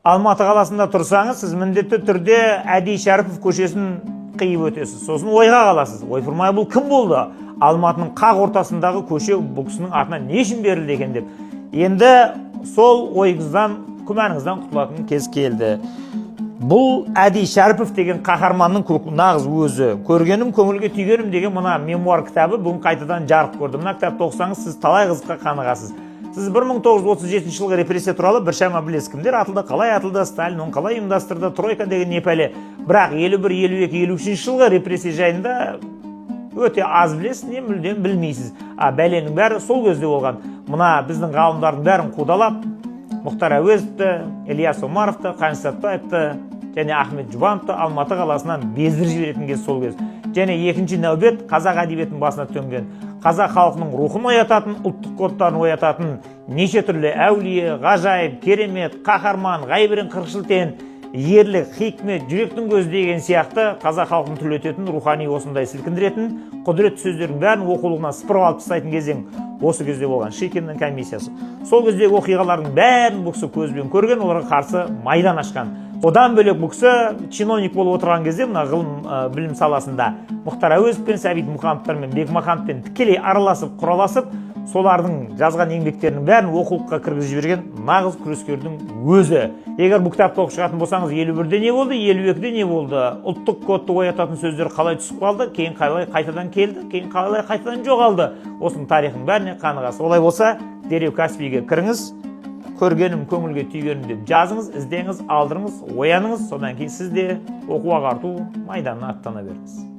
Алматы қаласында тұрсаңыз, сіз міндетті түрде Әди Шәріпов көшесін қиып өтесіз. Сосын ойға қаласыз. Ойпырмай, бұл кім болды? Алматының қақ ортасындағы көше бұл кісінің атына не үшін берілді екен деп. Енді сол ойыңыздан, күмәніңізден құтылатын кез келді. Бұл Әди Шәріпов деген қаһарманның нағыз өзі. Көргенім, көңілге түйгенім деген мына мемуар кітабы бүгін қайтадан жарық көрді. Мына кітапты оқысаңыз, сіз талай қызыққа қанығасыз. Сіз 1937 жылғы репрессия туралы біршама білесіз. Кімдер атылды, қалай атылды, Сталин оны қалай ұйымдастырды, тройка деген не пәле. Бірақ 51, 52, 53 жылғы репрессия жайында өте аз білесіз, не мүлдем білмейсіз. Бәленің бәрі сол кезде болған. Мына біздің ғалымдардың бәрін қудалап, Мұхтар Әуезовті, Ильяс Омаровты, Қаныш Сәтпаевты және Ахмет Жұбановты Алматы қаласынан бездіріп жіберетін кез сол кез. Және екінші нәубет қазақ әдебиетінің басына төнген. Қазақ халқының рухын оятатын, ұлттық кодтарын оятатын неше түрлі әулие, ғажайып, керемет, қаһарман, ғайберен қырықшылтен, ерлік, хикмет, жүректің көзі деген сияқты қазақ халқын түлететін, рухани осындай сілкіндіретін, құдірет сөздердің бәрін оқулығынан сыпырып алып тастайтын кезең осы кезде болған Шейкиннің комиссиясы. Сол кездегі оқиғалардың бәрін бұл кісі көзбен көрген, оларға қарсы майдан ашқан. Одан бөлек бұл кісі чиновник болып отырған кезде мына ғылым білім саласында Мұхтар Әуезов пен Сәбит Мұқановтар мен Бекмахановпен тікелей араласып, құраласып, солардың жазған еңбектерінің бәрін оқулыққа кіргізіп жіберген нағыз күрескердің өзі. Егер бұл кітапты оқып шығатын болсаңыз, 51-де не болды, 52-де не болды, ұлттық кодты оятатын сөздер қалай түсіп қалды, кейін қалай қайтадан келді, кейін қалай қайтадан жоғалды, осының тарихын бәріне қанығасыз. Олай болса, дереу Каспиге кіріңіз, көргенім, көңілге түйгенім деп жазыңыз, іздеңіз, алдырыңыз, ояныңыз, содан кейін сіз де оқу ағарту майданына аттана беріңіз.